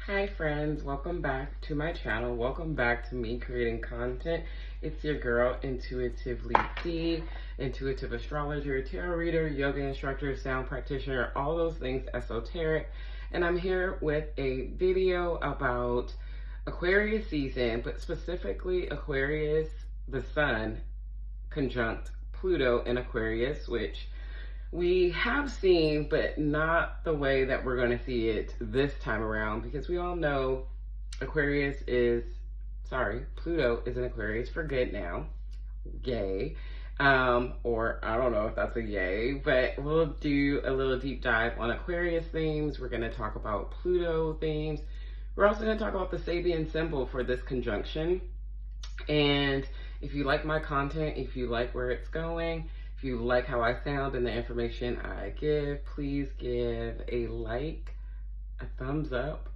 Hi friends, welcome back to my channel. Welcome back to me creating content. It's your girl, Intuitively D, intuitive astrologer, tarot reader, yoga instructor, sound practitioner, all those things esoteric. And I'm here with a video about Aquarius season, but specifically Aquarius, the Sun, conjunct Pluto in Aquarius, which we have seen, but not the way that we're going to see it this time around, because we all know Pluto is in Aquarius for good now. Yay. Or I don't know if that's a yay, but we'll do a little deep dive on Aquarius themes. We're going to talk about Pluto themes. We're also going to talk about the Sabian symbol for this conjunction. And if you like my content, if you like where it's going, if you like how I sound and the information I give, please give a like, a thumbs up,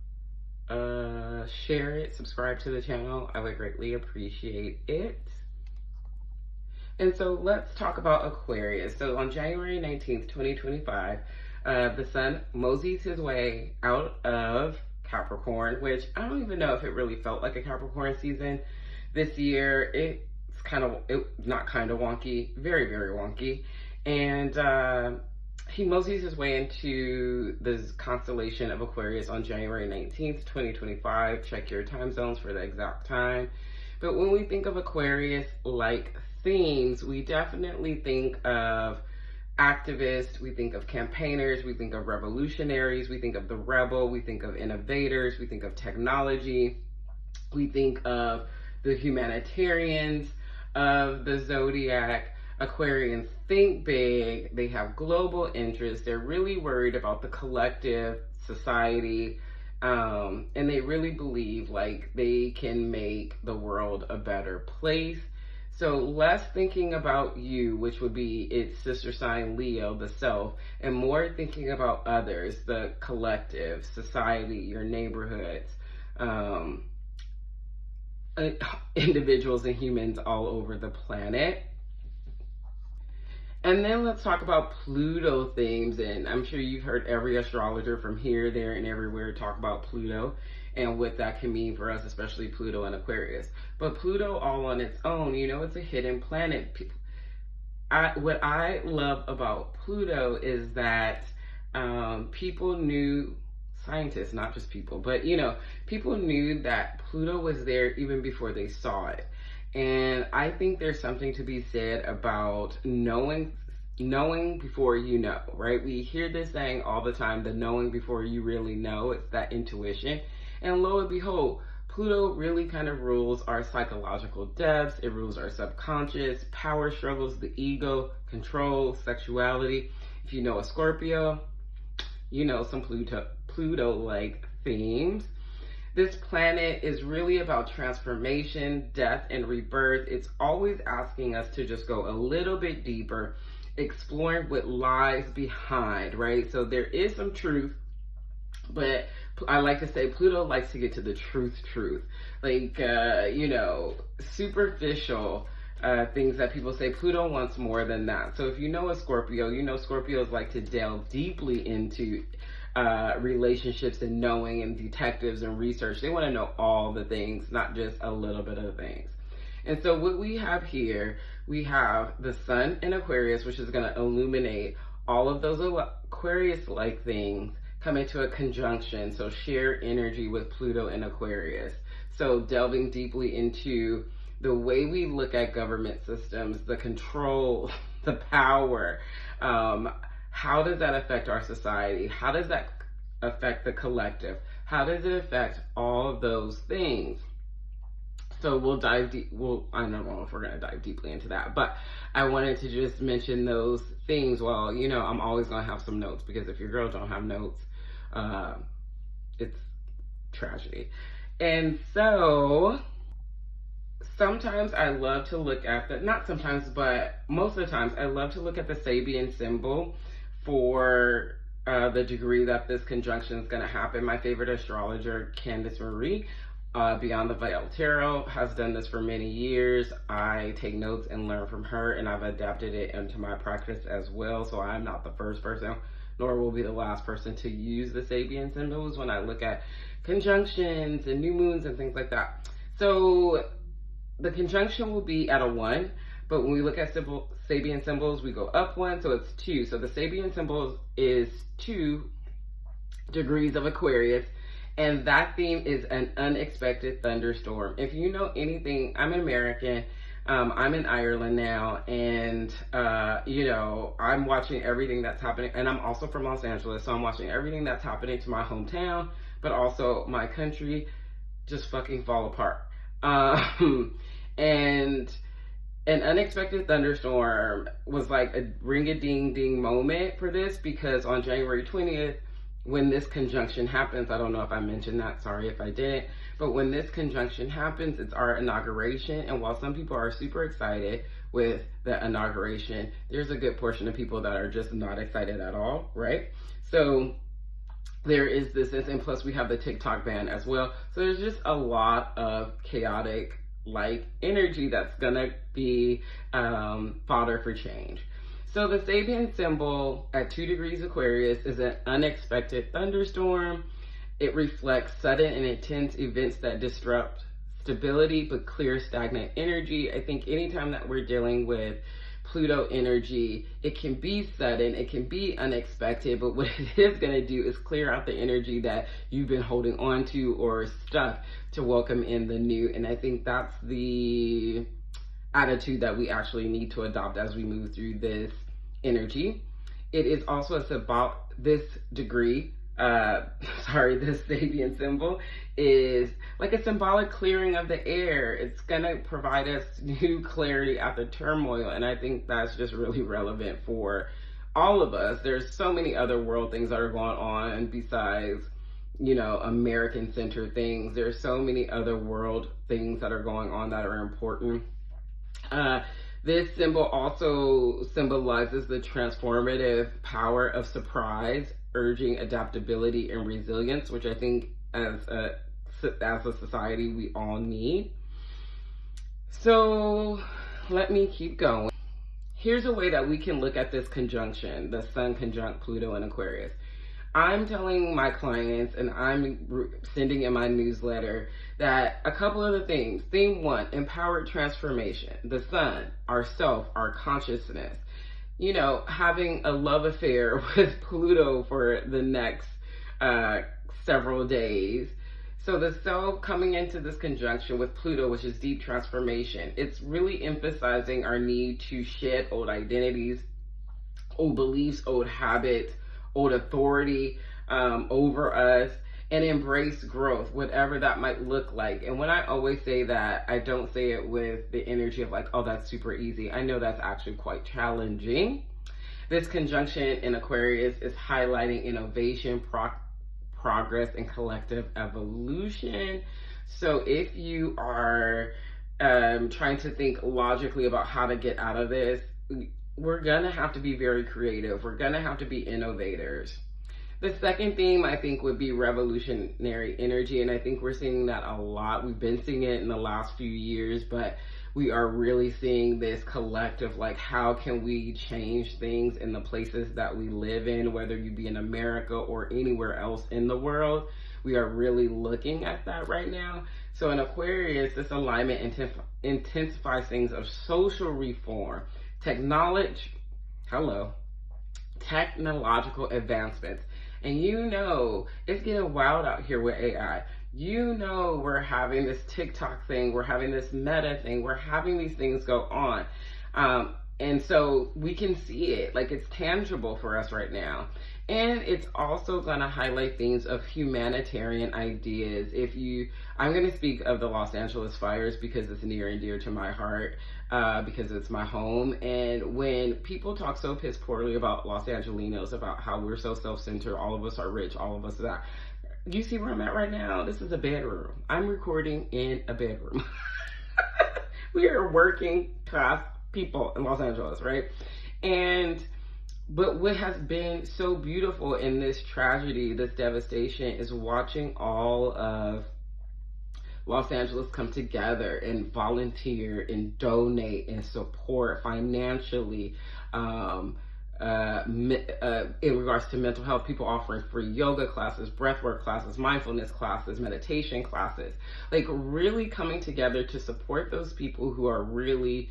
share it, subscribe to the channel. I would greatly appreciate it. And so let's talk about Aquarius. So on January 19th, 2025, the Sun moseys his way out of Capricorn, which I don't even know if it really felt like a Capricorn season this year. It's not kind of wonky, very, very wonky. And he moseys his way into this constellation of Aquarius on January 19th, 2025. Check your time zones for the exact time. But when we think of Aquarius-like themes, we definitely think of activists, we think of campaigners, we think of revolutionaries, we think of the rebel, we think of innovators, we think of technology, we think of the humanitarians of the zodiac. Aquarians think big, they have global interests, they're really worried about the collective society, and they really believe like they can make the world a better place. So less thinking about you, which would be its sister sign Leo, the self, and more thinking about others, the collective, society, your neighborhoods, individuals and humans all over the planet. And then let's talk about Pluto themes. And I'm sure you've heard every astrologer from here, there, and everywhere talk about Pluto and what that can mean for us, especially Pluto and Aquarius. But Pluto all on its own, you know, it's a hidden planet. What I love about Pluto is that people knew, scientists, not just people, but you know, people knew that Pluto was there even before they saw it. And I think there's something to be said about knowing before you know, right? We hear this saying all the time, the knowing before you really know. It's that intuition. And lo and behold, Pluto really kind of rules our psychological depths. It rules our subconscious, power struggles, the ego, control, sexuality. If you know a Scorpio, you know some Pluto-like themes. This planet is really about transformation, death, and rebirth. It's always asking us to just go a little bit deeper, exploring what lies behind, right? So there is some truth, but I like to say Pluto likes to get to the truth. Like, you know, superficial things that people say, Pluto wants more than that. So if you know a Scorpio, you know Scorpios like to delve deeply into relationships and knowing, and detectives and research. They want to know all the things, not just a little bit of the things. And so what we have here, we have the Sun in Aquarius, which is going to illuminate all of those Aquarius-like things come into a conjunction. So share energy with Pluto in Aquarius. So delving deeply into the way we look at government systems, the control, the power, how does that affect our society? How does that affect the collective? How does it affect all of those things? So we'll dive deep. I don't know if we're going to dive deeply into that, but I wanted to just mention those things. Well, you know, I'm always going to have some notes, because if your girl don't have notes, it's tragedy. And so sometimes I love to look at not sometimes, but most of the times I love to look at the Sabian symbol for the degree that this conjunction is going to happen. My favorite astrologer, Candace Marie, Beyond the Veil Tarot, has done this for many years. I take notes and learn from her, and I've adapted it into my practice as well. So I'm not the first person nor will be the last person to use the Sabian symbols when I look at conjunctions and new moons and things like that. So the conjunction will be at a 1, but when we look at Sabian symbols, we go up 1, so it's 2. So the Sabian symbols is 2 degrees of Aquarius, and that theme is an unexpected thunderstorm. If you know anything, I'm American. I'm in Ireland now, and you know, I'm watching everything that's happening, and I'm also from Los Angeles, so I'm watching everything that's happening to my hometown, but also my country just fucking fall apart. And an unexpected thunderstorm was like a ring-a-ding-ding moment for this, because on January 20th, when this conjunction happens, I don't know if I mentioned that, sorry if I didn't, but when this conjunction happens, it's our inauguration. And while some people are super excited with the inauguration, there's a good portion of people that are just not excited at all, right? So there is this, and plus we have the TikTok ban as well. So there's just a lot of chaotic like energy that's gonna be fodder for change. So the Sabian symbol at 2 degrees Aquarius is an unexpected thunderstorm. It reflects sudden and intense events that disrupt stability but clear stagnant energy. I think anytime that we're dealing with Pluto energy, it can be sudden, it can be unexpected, but what it is going to do is clear out the energy that you've been holding on to or stuck to welcome in the new. And I think that's the attitude that we actually need to adopt as we move through this energy. It is also about this degree, this Sabian symbol is like a symbolic clearing of the air. It's gonna provide us new clarity after turmoil, and I think that's just really relevant for all of us. There's so many other world things that are going on besides, you know, American-centered things. There's so many other world things that are going on that are important. This symbol also symbolizes the transformative power of surprise, urging adaptability and resilience, which I think as a society we all need. So let me keep going. Here's a way that we can look at this conjunction, the Sun conjunct Pluto in Aquarius. I'm telling my clients, and I'm sending in my newsletter, that a couple of the things. Theme 1, empowered transformation. The Sun, ourself, our consciousness. You know, having a love affair with Pluto for the next several days. So the self coming into this conjunction with Pluto, which is deep transformation, it's really emphasizing our need to shed old identities, old beliefs, old habits, old authority over us, and embrace growth, whatever that might look like. And when I always say that, I don't say it with the energy of like, oh, that's super easy. I know that's actually quite challenging. This conjunction in Aquarius is highlighting innovation, progress, and collective evolution. So if you are trying to think logically about how to get out of this, we're gonna have to be very creative. We're gonna have to be innovators. The second theme, I think, would be revolutionary energy, and I think we're seeing that a lot. We've been seeing it in the last few years, but we are really seeing this collective, like, how can we change things in the places that we live in, whether you be in America or anywhere else in the world. We are really looking at that right now. So in Aquarius, this alignment intensifies things of social reform, technological advancements. And you know, it's getting wild out here with AI. You know, we're having this TikTok thing, we're having this Meta thing, we're having these things go on. And so we can see it, like it's tangible for us right now. And it's also gonna highlight things of humanitarian ideas. I'm gonna speak of the Los Angeles fires because it's near and dear to my heart, because it's my home. And when people talk so piss poorly about Los Angelinos, about how we're so self-centered, all of us are rich, all of us are that. You see where I'm at right now? This is a bedroom. I'm recording in a bedroom. We are working class people in Los Angeles, right? But what has been so beautiful in this tragedy, this devastation, is watching all of Los Angeles come together and volunteer and donate and support financially, in regards to mental health, people offering free yoga classes, breathwork classes, mindfulness classes, meditation classes, like really coming together to support those people who are really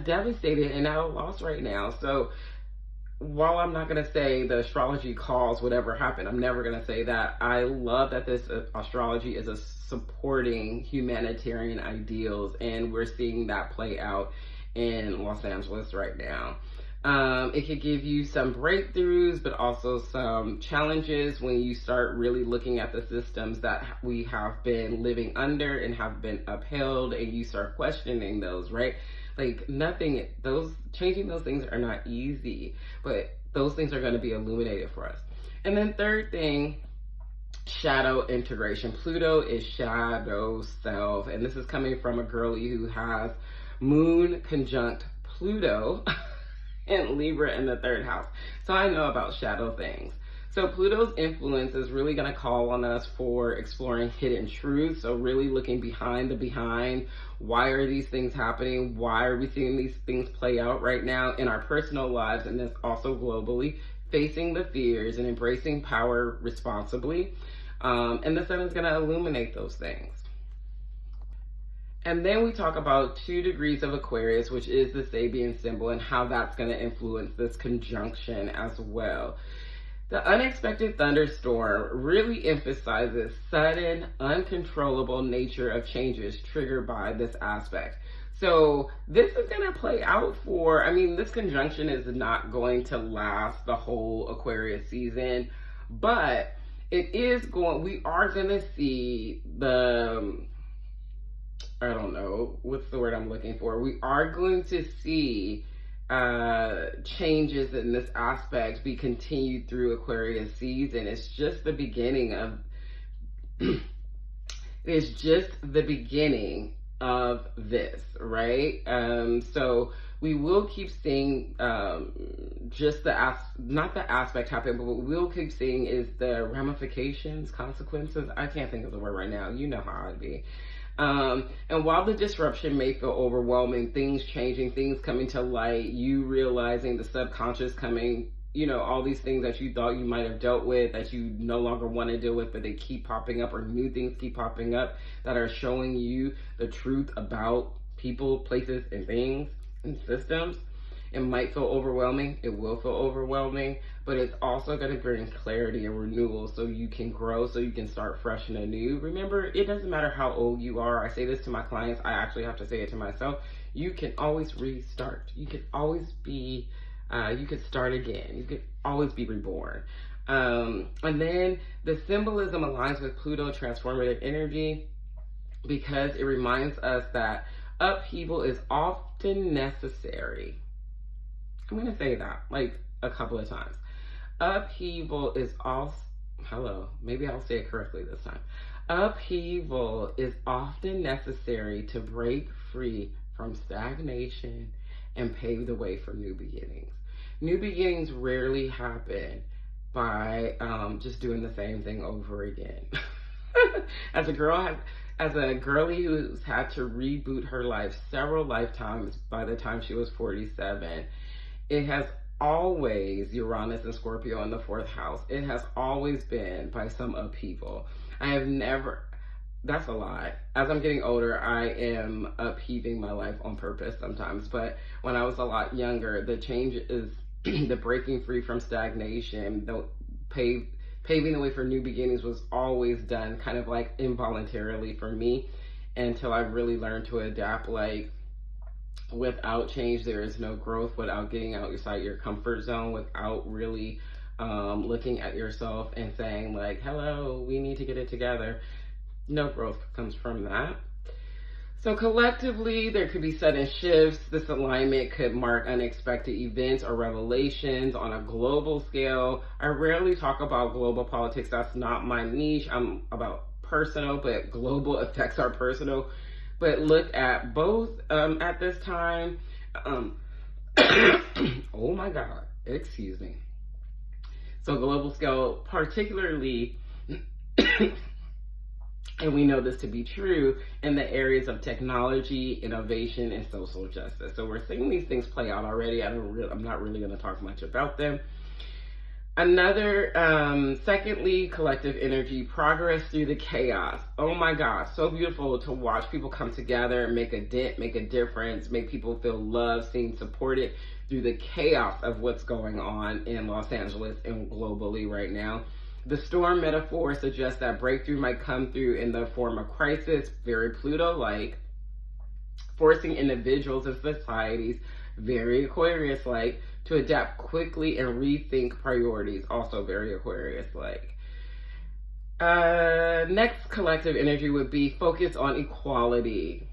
devastated and at a loss right now. So while I'm not going to say the astrology caused whatever happened, I'm never going to say that. I love that this astrology is supporting humanitarian ideals, and we're seeing that play out in Los Angeles right now. It could give you some breakthroughs, but also some challenges when you start really looking at the systems that we have been living under and have been upheld, and you start questioning those, right? Like changing those things are not easy, but those things are going to be illuminated for us. And then third thing, shadow integration. Pluto is shadow self, and this is coming from a girly who has Moon conjunct Pluto and Libra in the third house. So I know about shadow things. So Pluto's influence is really going to call on us for exploring hidden truths. So really looking behind the behind. Why are these things happening? Why are we seeing these things play out right now in our personal lives and then also globally? Facing the fears and embracing power responsibly. And the sun is going to illuminate those things. And then we talk about 2 degrees of Aquarius, which is the Sabian symbol, and how that's going to influence this conjunction as well. The unexpected thunderstorm really emphasizes sudden, uncontrollable nature of changes triggered by this aspect. So this is going to play out this conjunction is not going to last the whole Aquarius season, but we are going to see I don't know, what's the word I'm looking for? We are going to see changes in this aspect be continued through Aquarius season. It's just the beginning of this, right? So we will keep seeing not the aspect happen, but what we'll keep seeing is the ramifications, consequences. I can't think of the word right now. You know how I'd be. And while the disruption may feel overwhelming, things changing, things coming to light, you realizing the subconscious coming, all these things that you thought you might have dealt with that you no longer want to deal with, but they keep popping up, or new things keep popping up that are showing you the truth about people, places, and things and systems. It might feel overwhelming. It will feel overwhelming, but it's also going to bring clarity and renewal so you can grow, so you can start fresh and anew. Remember, it doesn't matter how old you are. I say this to my clients. I actually have to say it to myself. You can always restart. You can always be, you could start again. You could always be reborn. And then the symbolism aligns with Pluto transformative energy because it reminds us that upheaval is often necessary. I'm going to say that like a couple of times. Upheaval is maybe I'll say it correctly this time. Upheaval is often necessary to break free from stagnation and pave the way for new beginnings. New beginnings rarely happen by just doing the same thing over again. As a girly who's had to reboot her life several lifetimes by the time she was 47, it has always, Uranus and Scorpio in the 4th house, it has always been by some upheaval. That's a lie. As I'm getting older, I am upheaving my life on purpose sometimes. But when I was a lot younger, the change is the breaking free from stagnation, the paving the way for new beginnings was always done kind of like involuntarily for me, until I really learned to adapt. Like, without change, there is no growth. Without getting outside your comfort zone, without really looking at yourself and saying like, hello, we need to get it together, no growth comes from that. So collectively, there could be sudden shifts. This alignment could mark unexpected events or revelations on a global scale. I rarely talk about global politics. That's not my niche. I'm about personal, but global affects our personal. But look at both at this time. Oh my God, excuse me. So global scale, particularly And we know this to be true in the areas of technology, innovation, and social justice. So we're seeing these things play out already. I'm not really going to talk much about them. Secondly, collective energy, progress through the chaos. Oh my gosh, so beautiful to watch people come together, make a dent, make a difference, make people feel loved, seen, supported through the chaos of what's going on in Los Angeles and globally right now. The storm metaphor suggests that breakthrough might come through in the form of crisis, very Pluto-like, forcing individuals and societies, very Aquarius-like, to adapt quickly and rethink priorities, also very Aquarius-like. Next collective energy would be focus on equality.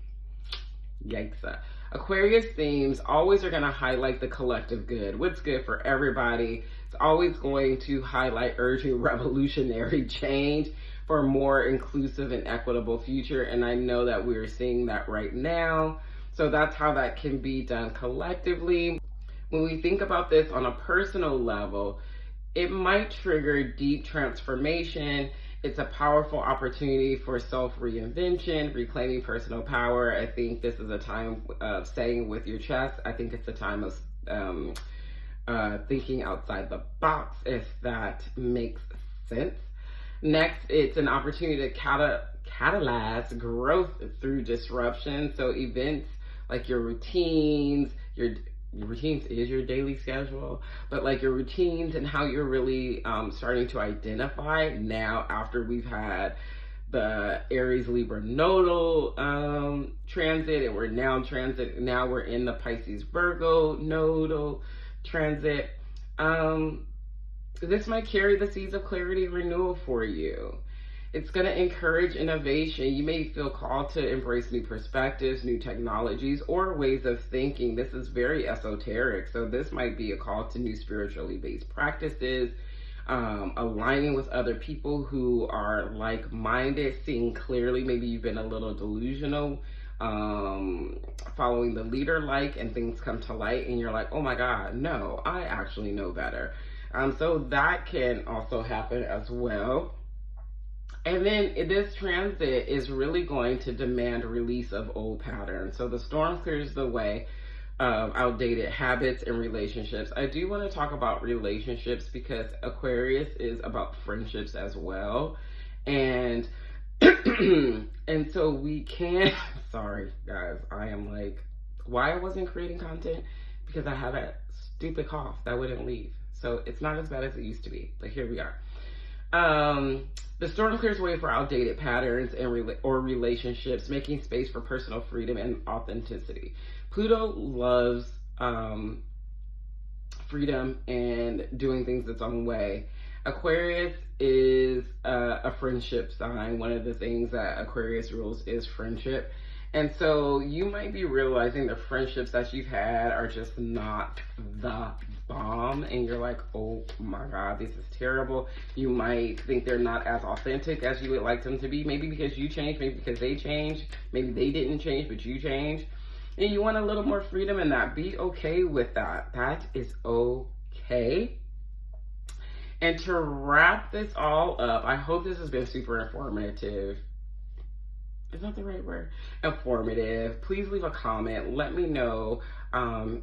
Yikes. Aquarius themes always are going to highlight the collective good, what's good for everybody. It's always going to highlight urgent revolutionary change for a more inclusive and equitable future. And I know that we're seeing that right now. So that's how that can be done collectively. When we think about this on a personal level, it might trigger deep transformation. It's a powerful opportunity for self-reinvention, reclaiming personal power. I think this is a time of saying with your chest. I think it's a time of thinking outside the box, if that makes sense. Next, it's an opportunity to catalyze growth through disruption. So events like your routines, your routines is your daily schedule, but like your routines and how you're really starting to identify now after we've had the Aries Libra nodal transit, and now we're in the Pisces Virgo nodal transit. This might carry the seeds of clarity and renewal for you. It's going to encourage innovation. You may feel called to embrace new perspectives, new technologies, or ways of thinking. This is very esoteric. So this might be a call to new spiritually based practices, aligning with other people who are like-minded, seeing clearly. Maybe you've been a little delusional, following the leader and things come to light and you're like, oh my God, no, I actually know better. So that can also happen as well. And then this transit is really going to demand release of old patterns. So the storm clears the way of outdated habits and relationships. I do want to talk about relationships because Aquarius is about friendships as well. And and so we can, sorry guys, I am like, why I wasn't creating content? Because I had a stupid cough that wouldn't leave. So it's not as bad as it used to be, but here we are. The storm clears way for outdated patterns or relationships, making space for personal freedom and authenticity. Pluto loves freedom and doing things its own way. Aquarius is a friendship sign. One of the things that Aquarius rules is friendship. And so you might be realizing the friendships that you've had are just not the bomb. And you're like, oh my God, this is terrible. You might think they're not as authentic as you would like them to be. Maybe because you changed, maybe because they changed. Maybe they didn't change, but you changed. And you want a little more freedom in that. Be okay with that. That is okay. And to wrap this all up, I hope this has been super informative. Is that the right word? Informative. Please leave a comment. Let me know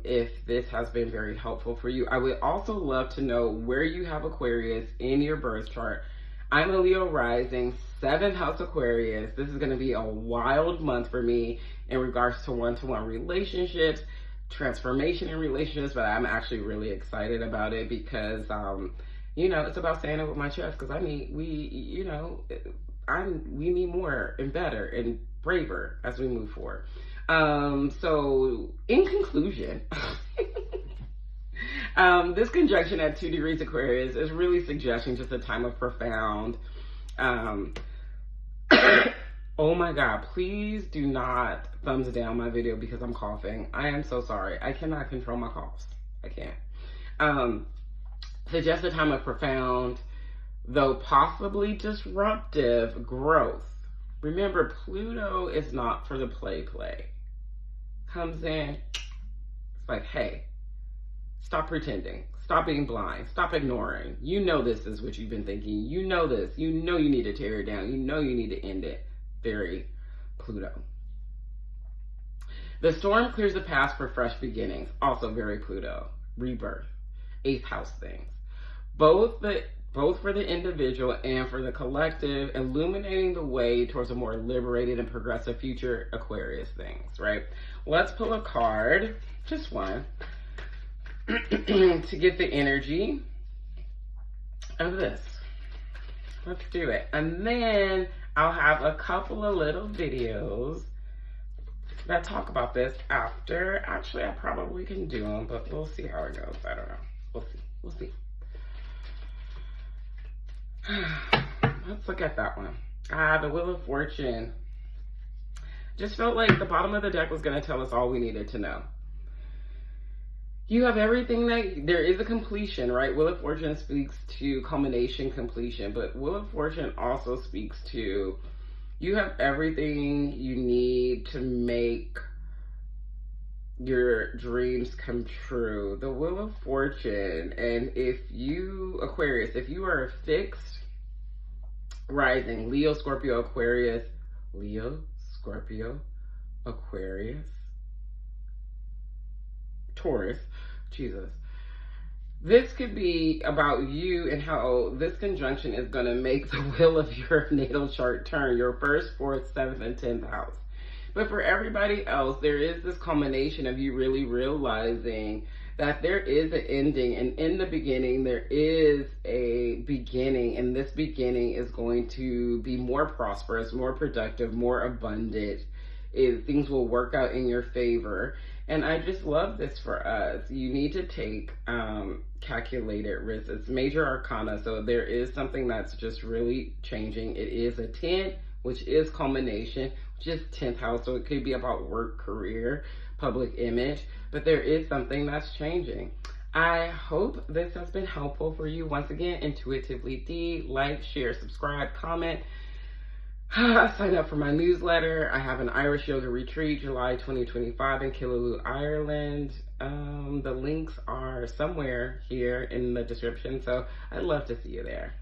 if this has been very helpful for you. I would also love to know where you have Aquarius in your birth chart. I'm a Leo rising, 7th house Aquarius. This is going to be a wild month for me in regards to one-to-one relationships, transformation in relationships, but I'm actually really excited about it because, you know, it's about saying it with my chest because we need more and better and braver as we move forward. So in conclusion, this conjunction at 2 degrees Aquarius is really suggesting just a time of profound, oh my God, please do not thumbs down my video because I'm coughing. I am so sorry. I cannot control my coughs. I can't. Suggest a time of profound, though possibly disruptive growth. Remember, Pluto is not for the play. Comes in, it's like, hey, stop pretending. Stop being blind. Stop ignoring. You know this is what you've been thinking. You know this. You know you need to tear it down. You know you need to end it. Very Pluto. The storm clears the past for fresh beginnings. Also very Pluto. Rebirth. 8th house things. Both for the individual and for the collective, illuminating the way towards a more liberated and progressive future. Aquarius things, right? Let's pull a card, just one, to get the energy of this. Let's do it. And then I'll have a couple of little videos that talk about this after. Actually, I probably can do them, but we'll see how it goes. I don't know. We'll see. Let's look at that one. The Wheel of Fortune. Just felt like the bottom of the deck was going to tell us all we needed to know. You have everything that, there is a completion, right? Wheel of Fortune speaks to culmination, completion, but Wheel of Fortune also speaks to you have everything you need to make your dreams come true. The Wheel of Fortune, and if you, Aquarius, if you are a fixed rising, Leo, Scorpio, Aquarius, Leo, Scorpio, Aquarius, Taurus, Jesus. This could be about you and how this conjunction is going to make the wheel of your natal chart turn, your 1st, 4th, 7th, and 10th house. But for everybody else, there is this culmination of you really realizing that there is an ending, and in the beginning, there is a beginning, and this beginning is going to be more prosperous, more productive, more abundant. Things will work out in your favor. And I just love this for us. You need to take calculated risks. It's major arcana, so there is something that's just really changing. It is a 10, which is culmination, which is 10th house, so it could be about work, career, public image, but there is something that's changing. I hope this has been helpful for you. Once again, Intuitively D, like, share, subscribe, comment. Sign up for my newsletter. I have an Irish yoga retreat July 2025 in Killaloe, Ireland. The links are somewhere here in the description, so I'd love to see you there.